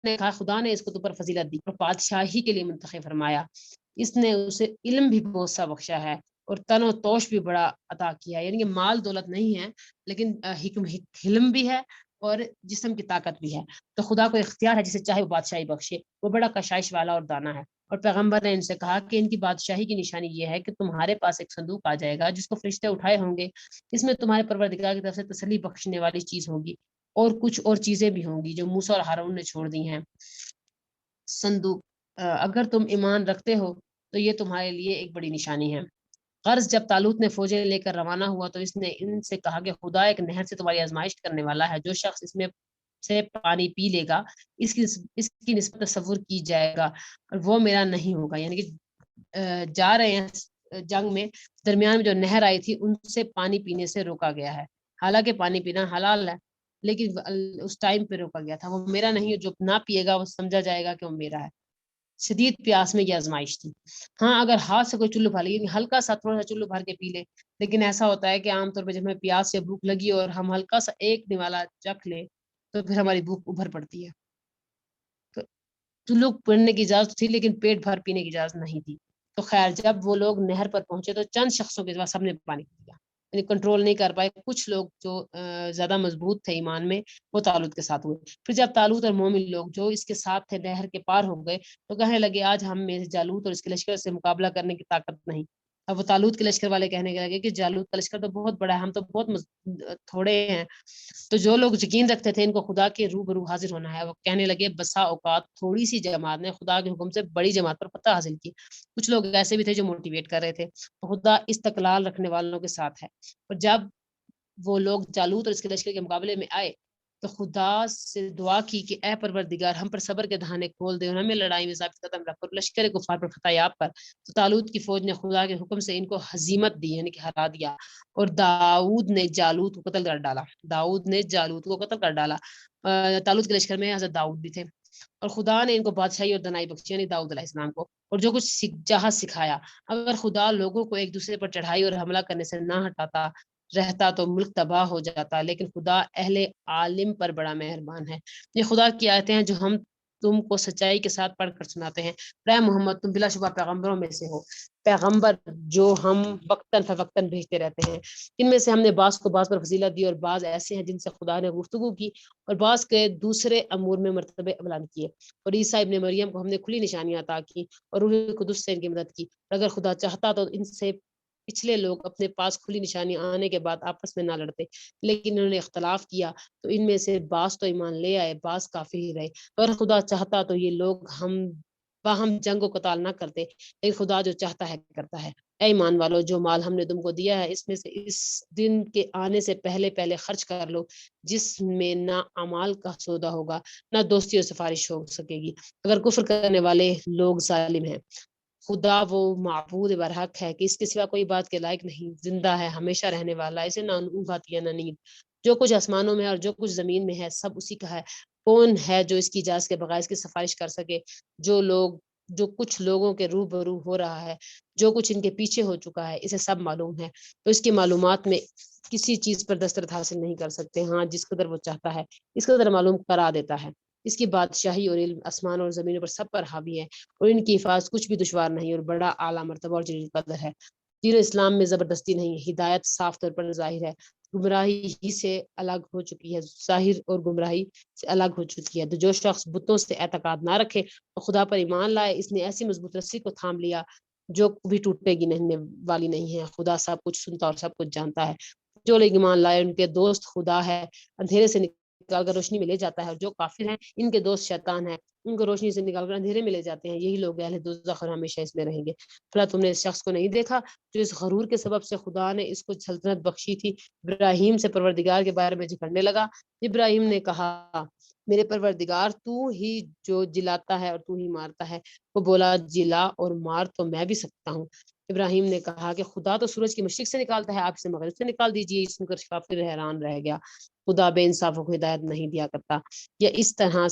نے کہا خدا نے اس کو تم پر فضیلت دی اور بادشاہی کے لیے منتخب فرمایا، اس نے اسے علم بھی بہت سا بخشا ہے اور تن و توش بھی بڑا عطا کیا ہے، یعنی کہ مال دولت نہیں ہے لیکن حلم بھی ہے اور جسم کی طاقت بھی ہے۔ تو خدا کو اختیار ہے جسے چاہے وہ بادشاہی بخشے، وہ بڑا کشائش والا اور دانا ہے۔ اور پیغمبر نے ان سے کہا کہ ان کی بادشاہی کی نشانی یہ ہے کہ تمہارے پاس ایک صندوق آ جائے گا جس کو فرشتے اٹھائے ہوں گے، اس میں تمہارے پروردگار کی طرف سے تسلی بخشنے والی چیز ہوگی اور کچھ اور چیزیں بھی ہوں گی جو موسیٰ اور ہارون نے چھوڑ دی ہیں۔ صندوق، اگر تم ایمان رکھتے ہو تو یہ تمہارے لیے ایک بڑی نشانی ہے۔ غرض جب طالوت نے فوجیں لے کر روانہ ہوا تو اس نے ان سے کہا کہ خدا ایک نہر سے تمہاری آزمائش کرنے والا ہے، جو شخص اس میں سے پانی پی لے گا اس کی نسبت تصور کی جائے گا اور وہ میرا نہیں ہوگا، یعنی کہ جا رہے ہیں جنگ میں، درمیان میں جو نہر آئی تھی ان سے پانی پینے سے روکا گیا ہے، حالانکہ پانی پینا حلال ہے لیکن اس ٹائم پہ روکا گیا تھا۔ وہ میرا نہیں ہے، جو نہ پیے گا وہ سمجھا جائے گا کہ وہ میرا ہے۔ شدید پیاس میں یہ آزمائش تھی۔ ہاں اگر ہاتھ سے کوئی چلو بھر لے، ہلکا سا تھوڑا سا چلو بھر کے پی لے، لیکن ایسا ہوتا ہے کہ عام طور پہ جب ہمیں پیاس یا بھوک لگی اور ہم ہلکا سا ایک نوالا چکھ لے تو پھر ہماری بھوک ابھر پڑتی ہے۔ تو چلو پڑنے کی اجازت تھی لیکن پیٹ بھر پینے کی اجازت نہیں تھی۔ تو خیر جب وہ لوگ نہر پر پہنچے تو چند شخصوں کے بعد سب نے پانی پی لیا، یعنی کنٹرول نہیں کر پائے۔ کچھ لوگ جو زیادہ مضبوط تھے ایمان میں وہ طالوت کے ساتھ ہوئے۔ پھر جب طالوت اور مومن لوگ جو اس کے ساتھ تھے نہر کے پار ہو گئے تو کہنے لگے آج ہم میں جالوت اور اس کے لشکر سے مقابلہ کرنے کی طاقت نہیں۔ اب وہ طالوت کے لشکر والے کہنے لگے کہ جالوت کا لشکر تو بہت بڑا ہے، ہم تو بہت تھوڑے ہیں۔ تو جو لوگ یقین رکھتے تھے ان کو خدا کے روبرو حاضر ہونا ہے، وہ کہنے لگے بسا اوقات تھوڑی سی جماعت نے خدا کے حکم سے بڑی جماعت پر فتح حاصل کی۔ کچھ لوگ ایسے بھی تھے جو موٹیویٹ کر رہے تھے، خدا استقلال رکھنے والوں کے ساتھ ہے۔ اور جب وہ لوگ جالوت اور اس کے لشکر کے مقابلے میں آئے تو خدا سے دعا کی کہ اے پروردگار ہم پر صبر کے دہانے کھول دے اور ہمیں لڑائی میں ثابت قدم رکھ اور لشکر کفار پر فتح یاب پر۔ تو طالوت کی فوج نے خدا کے حکم سے ان کو ہزیمت دی، یعنی کہ ہرا دیا، اور داؤد نے جالوت کو قتل کر ڈالا۔ طالوت کے لشکر میں حضرت داؤد بھی تھے۔ اور خدا نے ان کو بادشاہی اور دنائی بخشی، یعنی داؤد علیہ السلام کو، اور جو کچھ چاہا سکھایا۔ اگر خدا لوگوں کو ایک دوسرے پر چڑھائی اور حملہ کرنے سے نہ ہٹاتا رہتا تو ملک تباہ ہو جاتا، لیکن خدا اہل عالم پر بڑا مہربان ہے۔ یہ خدا کی آیتیں ہیں جو ہم تم کو سچائی کے ساتھ پڑھ کر سناتے ہیں۔ اے محمد، تم بلا شبہ پیغمبروں میں سے ہو، پیغمبر جو ہم وقتاً فوقتاً بھیجتے رہتے ہیں۔ ان میں سے ہم نے بعض کو بعض پر فضیلت دی، اور بعض ایسے ہیں جن سے خدا نے گفتگو کی، اور بعض کے دوسرے امور میں مرتبے اعلان کیے۔ اور عیسیٰ ابن مریم کو ہم نے کھلی نشانیاں عطا کی، اور روح القدس سے ان کی مدد کی۔ اور اگر خدا چاہتا تو ان سے پچھلے لوگ اپنے پاس کھلی نشانی آنے کے بعد آپس میں نہ لڑتے، لیکن انہوں نے اختلاف کیا، تو ان میں سے بعض تو ایمان لے آئے، بعض کافر ہی رہے۔ اگر خدا چاہتا تو یہ لوگ ہم باہم جنگ و قتال نہ کرتے، لیکن خدا جو چاہتا ہے کرتا ہے۔ اے ایمان والو، جو مال ہم نے تم کو دیا ہے اس میں سے اس دن کے آنے سے پہلے پہلے خرچ کر لو، جس میں نہ اعمال کا سودا ہوگا، نہ دوستی اور سفارش ہو سکے گی، اگر کفر کرنے والے لوگ ظالم ہیں۔ خدا وہ معبود برحق ہے کہ اس کے سوا کوئی بات کے لائق نہیں، زندہ ہے، ہمیشہ رہنے والا، اسے نہ اونگ آتی ہے نہ نیند۔ جو کچھ آسمانوں میں اور جو کچھ زمین میں ہے سب اسی کا ہے۔ کون ہے جو اس کی اجازت کے بغیر اس کی سفارش کر سکے؟ جو کچھ لوگوں کے روبرو ہو رہا ہے، جو کچھ ان کے پیچھے ہو چکا ہے، اسے سب معلوم ہے، تو اس کی معلومات میں کسی چیز پر دسترس حاصل نہیں کر سکتے۔ ہاں، جس قدر وہ چاہتا ہے اس قدر معلوم کرا دیتا ہے۔ اس کی بادشاہی اور علم آسمان اور زمینوں پر سب پر حاوی ہے، اور ان کی حفاظت کچھ بھی دشوار نہیں، اور بڑا اعلیٰ مرتبہ اور جلیل قدر ہے۔ دین اسلام میں زبردستی نہیں، ہدایت صاف طور پر ظاہر ہے، گمراہی ہی سے الگ ہو چکی ہے، ظاہر اور گمراہی سے الگ ہو چکی ہے۔ تو جو شخص بتوں سے اعتقاد نہ رکھے اور خدا پر ایمان لائے، اس نے ایسی مضبوط رسی کو تھام لیا جو بھی ٹوٹنے کی نہیں والی نہیں ہے۔ خدا سب کچھ سنتا اور سب کچھ جانتا ہے۔ جو لوگ ایمان لائے ان کے دوست خدا ہے، اندھیرے سے نکال کر روشنی میں لے جاتا ہے، اور جو کافر ہیں ان کے دوست شیطان ہے، ان کو روشنی سے نکال کر اندھیرے میں لے جاتے ہیں۔ یہی لوگ اہل دوزخ اور ہمیشہ اس میں رہیں گے۔ بھلا تم نے اس شخص کو نہیں دیکھا جو اس غرور کے سبب سے خدا نے اس کو سلطنت بخشی تھی، ابراہیم سے پروردگار کے بارے میں جھگڑنے لگا۔ ابراہیم نے کہا، میرے پروردگار، تو ہی جو جلاتا ہے اور تو ہی مارتا ہے۔ وہ بولا، جلا اور مار تو میں بھی سکتا ہوں۔ ابراہیم نے کہا کہ خدا تو سورج کی مشرق سے نکالتا ہے، آپ اسے مغرب سے نکال دیجیے۔ یہ سن کر کافر حیران رہ گیا۔ خدا بے انصافوں کو ہدایت نہیں دیا کرتا۔ یا اس طرح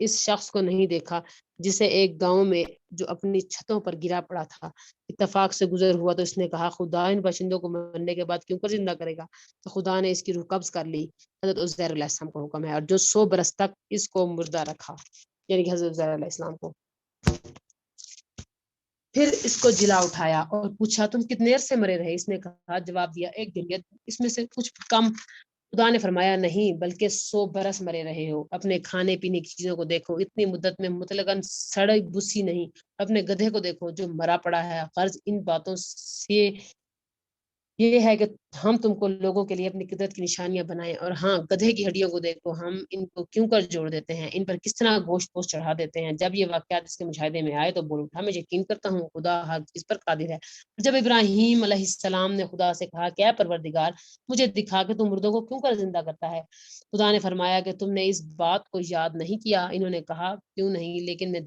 اس شخص کو نہیں دیکھا جسے ایک گاؤں میں جو اپنی چھتوں پر گرا پڑا تھا اتفاق سے گزر ہوا، تو اس نے کہا، خدا ان باشندوں کو مرنے کے بعد کیوں کر زندہ کرے گا؟ تو خدا نے اس کی روح قبض کر لی۔ حضرت عزیر علیہ السلام کو حکم ہے، اور جو 100 برس تک اس کو مردہ رکھا، یعنی کہ حضرت عزیر علیہ السلام کو۔ پھر اس کو جلا اٹھایا اور پوچھا، تم کتنے دیر سے مرے رہے؟ اس نے کہا، جواب دیا، 1 دن، یا اس میں سے کچھ کم۔ خدا نے فرمایا، نہیں بلکہ 100 برس مرے رہے ہو۔ اپنے کھانے پینے کی چیزوں کو دیکھو، اتنی مدت میں مطلقاً سڑی بسی نہیں۔ اپنے گدھے کو دیکھو جو مرا پڑا ہے۔ غرض ان باتوں سے یہ ہے کہ ہم تم کو لوگوں کے لیے اپنی قدرت کی نشانیاں بنائیں۔ اور ہاں، گدھے کی ہڈیوں کو دیکھو، ہم ان کو کیوں کر جوڑ دیتے ہیں، ان پر کس طرح گوشت پوشت چڑھا دیتے ہیں۔ جب یہ واقعات اس کے مشاہدے میں آئے تو بول اٹھا، میں یقین کرتا ہوں خدا ہر چیز پر قادر ہے۔ جب ابراہیم علیہ السلام نے خدا سے کہا کہ اے پروردگار، مجھے دکھا کہ تم مردوں کو کیوں کر زندہ کرتا ہے، خدا نے فرمایا کہ تم نے اس بات کو یاد نہیں کیا۔ انہوں نے کہا، کیوں نہیں، لیکن میں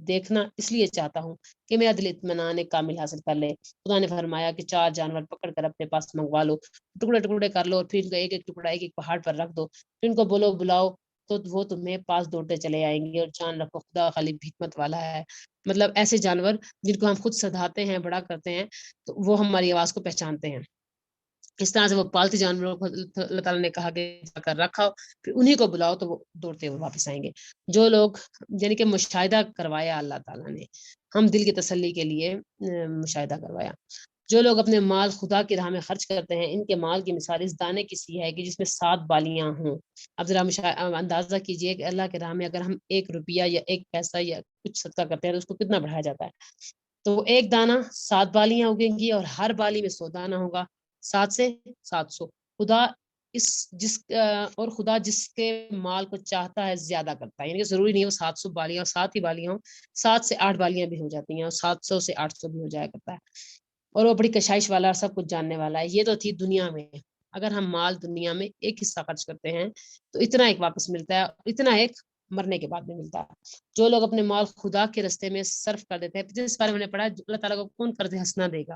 دیکھنا اس لیے چاہتا ہوں کہ میرا دل اطمینان کامل حاصل کر لے۔ خدا نے فرمایا کہ 4 جانور پکڑ کر اپنے پاس منگوا لو، ٹکڑے ٹکڑے کر لو، اور پھر ان کا ایک ایک ٹکڑا ایک ایک پہاڑ پر رکھ دو، پھر ان کو بولو، بلاؤ، تو وہ تمہیں پاس دوڑتے چلے آئیں گے۔ اور جان رکھو خدا غالب حکمت والا ہے۔ مطلب ایسے جانور جن کو ہم خود سدھاتے ہیں، بڑا کرتے ہیں، تو وہ ہماری آواز کو پہچانتے ہیں۔ اس طرح سے وہ پالتی جانوروں کو اللہ تعالیٰ نے کہا کہ جا کر رکھاؤ، پھر انہیں کو بلاؤ تو وہ دوڑتے ہوئے واپس آئیں گے۔ جو لوگ، یعنی کہ مشاہدہ کروایا اللہ تعالیٰ نے، ہم دل کی تسلی کے لیے مشاہدہ کروایا۔ جو لوگ اپنے مال خدا کی راہ میں خرچ کرتے ہیں، ان کے مال کی مثال اس دانے کی سی ہے کہ جس میں 7 بالیاں ہوں۔ اب ذرا اندازہ کیجئے کہ اللہ کے راہ میں اگر ہم 1 روپیہ یا 1 پیسہ یا کچھ صدقہ کرتے ہیں تو اس کو کتنا بڑھایا جاتا ہے۔ تو 1 دانہ 7 بالیاں اگیں گی، اور ہر بالی میں 100 دانہ ہوگا، 7 سے 700۔ خدا خدا جس کے مال کو چاہتا ہے زیادہ کرتا ہے، یعنی کہ ضروری نہیں ہے وہ 700 بالیاں اور 7 ہی بالیاں ہوں، 7 سے 8 بالیاں بھی ہو جاتی ہیں، اور 700 سے 800 بھی ہو جایا کرتا ہے۔ اور وہ بڑی کشائش والا اور سب کچھ جاننے والا ہے۔ یہ تو تھی دنیا میں۔ اگر ہم مال دنیا میں ایک حصہ خرچ کرتے ہیں تو اتنا ایک واپس ملتا ہے، اتنا ایک مرنے کے بعد میں ملتا ہے۔ جو لوگ اپنے مال خدا کے راستے میں صرف کر دیتے ہیں، جس بارے میں نے پڑھا، اللہ تعالیٰ کو کون قرض حسنہ دے گا،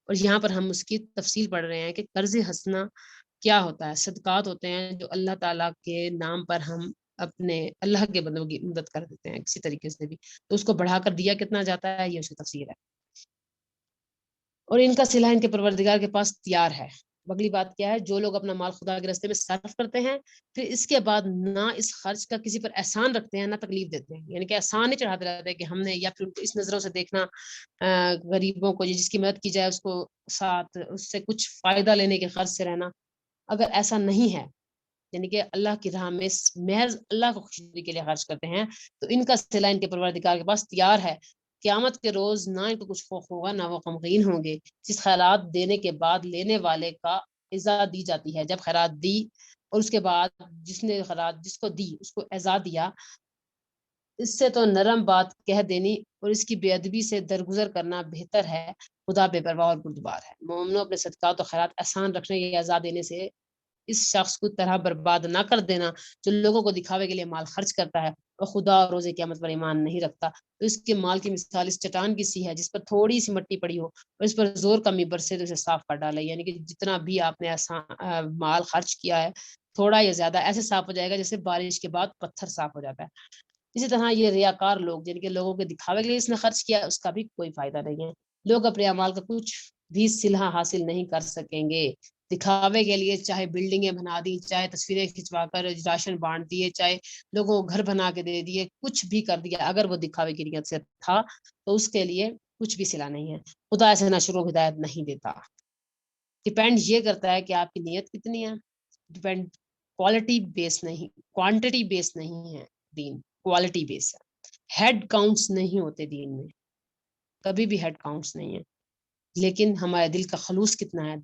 اور یہاں پر ہم اس کی تفصیل پڑھ رہے ہیں کہ قرض حسنہ کیا ہوتا ہے۔ صدقات ہوتے ہیں جو اللہ تعالیٰ کے نام پر ہم اپنے اللہ کے بندوں کی مدد کر دیتے ہیں کسی طریقے سے بھی، تو اس کو بڑھا کر دیا کتنا جاتا ہے، یہ اس کی تفسیر ہے۔ اور ان کا صلہ ان کے پروردگار کے پاس تیار ہے۔ اگلی بات کیا ہے، جو لوگ اپنا مال خدا کے راستے میں صرف کرتے ہیں، پھر اس کے بعد نہ اس خرچ کا کسی پر احسان رکھتے ہیں، نہ تکلیف دیتے ہیں، یعنی کہ احسان نہیں چڑھاتے رہتے ہیں کہ ہم نے، یا پھر ان کو اس نظروں سے دیکھنا غریبوں کو جس کی مدد کی جائے اس کو ساتھ اس سے کچھ فائدہ لینے کے غرض سے رہنا۔ اگر ایسا نہیں ہے، یعنی کہ اللہ کی راہ میں محض اللہ کو خوشی کے لیے خرچ کرتے ہیں، تو ان کا صلہ ان کے پروردگار کے پاس تیار ہے۔ قیامت کے روز نہ ان کو کچھ خوف ہوگا، نہ وہ غمگین ہوں گے۔ جس خیرات دینے کے بعد لینے والے کا اجزا دی جاتی ہے، جب خیرات دی اور اس کے بعد جس نے خیرات جس کو دی اس کو اجزا دیا، اس سے تو نرم بات کہہ دینی اور اس کی بے ادبی سے درگزر کرنا بہتر ہے۔ خدا بے پرواہ اور بردبار ہے۔ مومنوں، اپنے صدقات و خیرات احسان رکھنے یا اجزا دینے سے اس شخص کو طرح برباد نہ کر دینا جو لوگوں کو دکھاوے کے لیے مال خرچ کرتا ہے اور خدا اور روز قیامت پر ایمان نہیں رکھتا۔ تو اس کے مال کی مثال اس چٹان کی سی ہے جس پر تھوڑی سی مٹی پڑی ہو اور اس پر زور کمی برسے تو اسے صاف کر ڈالے، یعنی کہ جتنا بھی آپ نے مال خرچ کیا ہے تھوڑا یا زیادہ ایسے صاف ہو جائے گا جیسے بارش کے بعد پتھر صاف ہو جاتا ہے۔ اسی طرح یہ ریاکار لوگ جن کے لوگوں کے دکھاوے کے لیے اس نے خرچ کیا اس کا بھی کوئی فائدہ نہیں ہے۔ لوگ اپنے اعمال کا کچھ بھی صلہ حاصل نہیں کر سکیں گے۔ دکھاوے کے لیے چاہے بلڈنگیں بنا دی، چاہے تصویریں کھنچوا کر راشن بانٹ دیے، چاہے لوگوں کو گھر بنا کے دے دیے، کچھ بھی کر دیا، اگر وہ دکھاوے کی نیت سے تھا تو اس کے لیے کچھ بھی صلہ نہیں ہے۔ خدا ایسے نشر و ہدایت نہیں دیتا۔ ڈپینڈ یہ کرتا ہے کہ آپ کی نیت کتنی ہے۔ ڈپینڈ کوالٹی بیس نہیں، کوانٹٹی بیس نہیں ہے دین، کوالٹی بیس ہے۔ ہیڈ کاؤنٹس نہیں ہوتے دین میں، کبھی بھی ہیڈ کاؤنٹس نہیں ہے، لیکن ہمارے دل کا خلوص کتنا ہے،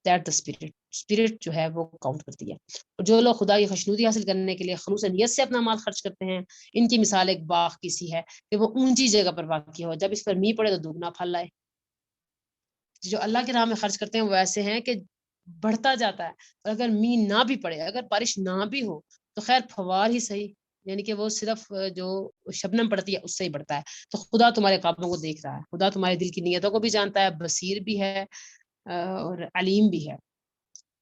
دیٹ the spirit جو ہے وہ کاؤنٹ کرتی ہے۔ اور جو لوگ خدا کی خوشنودی حاصل کرنے کے لیے خلوص نیت سے اپنا مال خرچ کرتے ہیں، ان کی مثال ایک باغ کی سی ہے کہ وہ اونچی جگہ پر واقع ہو، جب اس پر میਂہ پڑے تو دگنا پھل لائے۔ جو اللہ کی راہ میں خرچ کرتے ہیں وہ ایسے ہیں کہ بڑھتا جاتا ہے، اور اگر میਂہ نہ بھی پڑے، اگر بارش نہ بھی ہو تو خیر فوار ہی صحیح، یعنی کہ وہ صرف جو شبنم پڑتی ہے اس سے ہی بڑھتا ہے۔ تو خدا تمہارے خوابوں کو دیکھ رہا ہے، خدا تمہارے دل کی نیتوں کو بھی جانتا ہے، بصیر بھی ہے اور علیم بھی ہے۔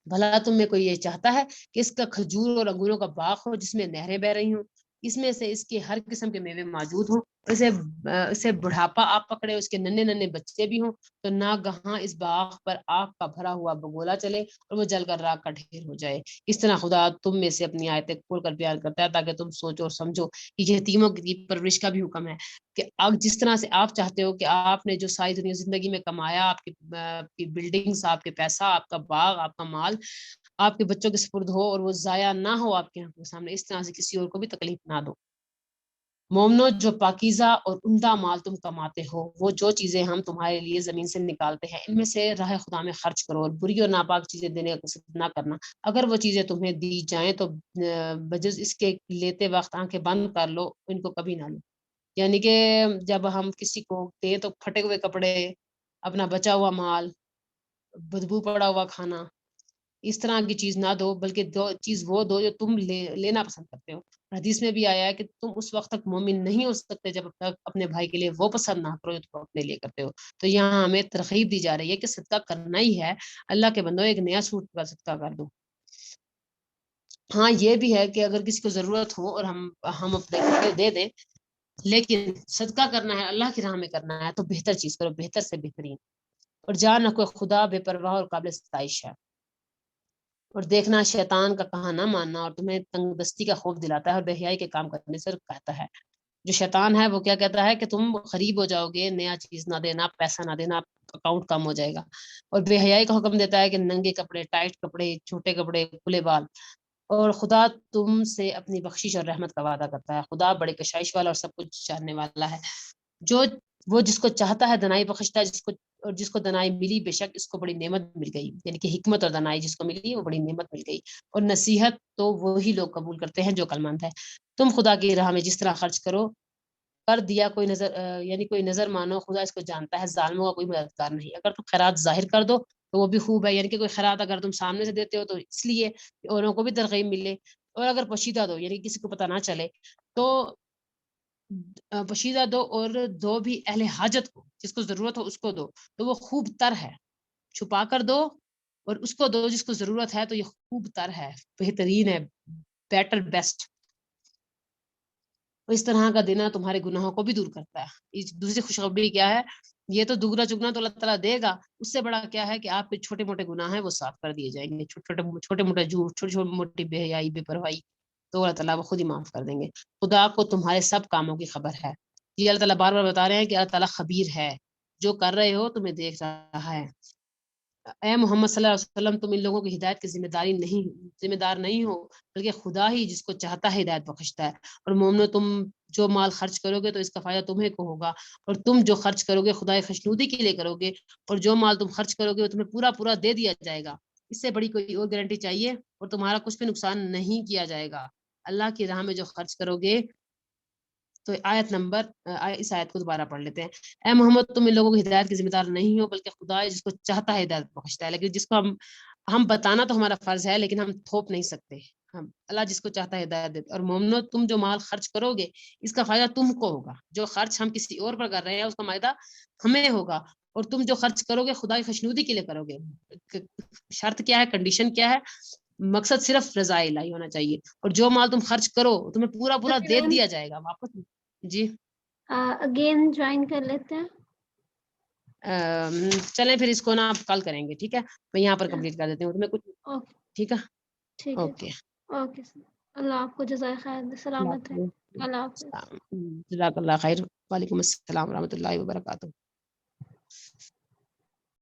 بھلا تم میں کوئی یہ چاہتا ہے کہ اس کا کھجور اور انگوروں کا باغ ہو جس میں نہریں بہ رہی ہوں، اس میں سے اس کے ہر قسم کے میوے موجود ہوں، اسے بڑھاپا آپ پکڑے، اس کے ننھے ننھے بچے بھی ہوں، تو ناگہاں اس باغ پر آگ کا بھرا ہوا بگولا چلے اور وہ جل کر راکھ کا ڈھیر ہو جائے۔ اس طرح خدا تم میں سے اپنی آیتیں کھول کر بیان کرتا ہے تاکہ تم سوچو اور سمجھو کہ یتیموں کی پرورش کا بھی حکم ہے، کہ جس طرح سے آپ چاہتے ہو کہ آپ نے جو ساری دنیا زندگی میں کمایا، آپ کی بلڈنگز، آپ کے پیسہ، آپ کا باغ، آپ کا مال آپ کے بچوں کے سپرد ہو اور وہ ضائع نہ ہو آپ کے سامنے، اس طرح سے کسی اور کو بھی تکلیف نہ دو۔ مومنو، جو پاکیزہ اور عمدہ مال تم کماتے ہو، وہ جو چیزیں ہم تمہارے لیے زمین سے نکالتے ہیں، ان میں سے راہ خدا میں خرچ کرو اور بری اور ناپاک چیزیں دینے کا قصد نہ کرنا۔ اگر وہ چیزیں تمہیں دی جائیں تو بجز اس کے لیتے وقت آنکھیں بند کر لو، ان کو کبھی نہ لو۔ یعنی کہ جب ہم کسی کو دیں تو پھٹے ہوئے کپڑے، اپنا بچا ہوا مال، بدبو پڑا ہوا کھانا، اس طرح کی چیز نہ دو، بلکہ چیز وہ دو جو تم لینا پسند کرتے ہو۔ حدیث میں بھی آیا ہے کہ تم اس وقت تک مومن نہیں ہو سکتے جب تک اپنے بھائی کے لیے وہ پسند نہ کرو جو تم اپنے لیے کرتے ہو۔ تو یہاں ہمیں ترغیب دی جا رہی ہے کہ صدقہ کرنا ہی ہے، اللہ کے بندو ایک نیا سوٹ کا صدقہ کر دو۔ ہاں یہ بھی ہے کہ اگر کسی کو ضرورت ہو اور ہم اپنے کپڑے دے دیں، لیکن صدقہ کرنا ہے، اللہ کی راہ میں کرنا ہے، تو بہتر چیز کرو، بہتر سے بہترین۔ اور جان رکھو خدا بے پرواہ اور قابل ستائش ہے۔ اور دیکھنا، شیطان کا کہا نہ ماننا اور تمہیں تنگ دستی کا خوف دلاتا ہے اور بے حیائی کے کام کرنے سے کہتا ہے۔ جو شیطان ہے وہ کیا کہتا ہے کہ تم غریب ہو جاؤ گے، نیا چیز نہ دینا، پیسہ نہ دینا، اکاؤنٹ کم ہو جائے گا۔ اور بے حیائی کا حکم دیتا ہے کہ ننگے کپڑے، ٹائٹ کپڑے، چھوٹے کپڑے، کھلے بال۔ اور خدا تم سے اپنی بخشش اور رحمت کا وعدہ کرتا ہے۔ خدا بڑے کشائش والا اور سب کچھ جاننے والا ہے۔ جو وہ جس کو چاہتا ہے دنائی بخشتا ہے، جس کو دنائی ملی بے شک اس کو بڑی نعمت مل گئی، یعنی کہ حکمت اور دنائی جس کو ملی وہ بڑی نعمت مل گئی۔ اور نصیحت تو وہی لوگ قبول کرتے ہیں جو عقل مند ہے۔ تم خدا کی راہ میں جس طرح خرچ کرو، کر دیا کوئی نظر یعنی کوئی نظر مانو، خدا اس کو جانتا ہے، ظالموں کا کوئی مددگار نہیں۔ اگر تم خیرات ظاہر کر دو تو وہ بھی خوب ہے، یعنی کہ کوئی خیرات اگر تم سامنے سے دیتے ہو تو اس لیے کہ اوروں کو بھی ترغیب ملے، اور اگر پوشیدہ دو یعنی کسی کو پتہ نہ چلے تو پوشیدہ دو، اور دو بھی اہل حاجت کو، جس کو ضرورت ہو اس کو دو تو وہ خوب تر ہے۔ چھپا کر دو اور اس کو دو جس کو ضرورت ہے تو یہ خوب تر ہے، بہترین ہے، بیٹر، بیسٹ۔ اور اس طرح کا دینا تمہارے گناہوں کو بھی دور کرتا ہے. دوسری خوشخبری کیا ہے؟ یہ تو دگنا چگنا تو اللہ تعالیٰ دے گا، اس سے بڑا کیا ہے کہ آپ کے چھوٹے موٹے گناہ ہیں وہ صاف کر دیے جائیں گے. چھوٹے موٹے جھوٹ، چھوٹی موٹی بے حیائی، بے پرواہی، تو اللہ تعالیٰ وہ خود ہی معاف کر دیں گے. خدا کو تمہارے سب کاموں کی خبر ہے. یہ اللہ تعالیٰ بار بار بتا رہے ہیں کہ اللہ تعالیٰ خبیر ہے، جو کر رہے ہو تمہیں دیکھ رہا ہے. اے محمد صلی اللہ علیہ وسلم، تم ان لوگوں کی ہدایت کی ذمہ دار نہیں ہو، بلکہ خدا ہی جس کو چاہتا ہے ہدایت بخشتا ہے. اور مومنو، تم جو مال خرچ کرو گے تو اس کا فائدہ تمہیں کو ہوگا، اور تم جو خرچ کرو گے خدا کی خوشنودی کے لیے کرو گے، اور جو مال تم خرچ کرو گے وہ تمہیں پورا پورا دے دیا جائے گا. اس سے بڑی کوئی اور گارنٹی چاہیے؟ اور تمہارا کچھ بھی نقصان نہیں کیا جائے گا. اللہ کی راہ میں جو خرچ کرو گے. تو اس آیت کو دوبارہ پڑھ لیتے ہیں. اے محمد، تم ان لوگوں کی ہدایت کی ذمہ دار نہیں ہو، بلکہ خدا ہے جس کو چاہتا ہے ہدایت بخشتا ہے. لیکن جس کو ہم بتانا تو ہمارا فرض ہے، لیکن ہم تھوپ نہیں سکتے. ہم اللہ جس کو چاہتا ہے ہدایت دیتا. اور مومنو، تم جو مال خرچ کرو گے اس کا فائدہ تم کو ہوگا. جو خرچ ہم کسی اور پر کر رہے ہیں اس کا فائدہ ہمیں ہوگا. اور تم جو خرچ کرو گے خدا کی خوشنودی کے لیے کرو گے. شرط کیا ہے؟ کنڈیشن کیا ہے؟ مقصد صرف رضا الہی ہونا چاہیے. اور جو مال تم خرچ کرو تمہیں پورا پورا دے دیا جائے گا واپس. جی اگین جوائن کر لیتے ہیں. چلیں پھر اس کو نا آپ کل کریں گے. ٹھیک ہے، میں یہاں پر کمپلیٹ کر دیتی ہوں. تمہیں کچھ ٹھیک ہے؟ ٹھیک ہے، اوکے. اوکے. اللہ آپ کو جزائے خیر، سلامت ہے. اللہ حافظ. جزاک اللہ خیر. وعلیکم السلام ورحمۃ اللہ وبرکاتہ.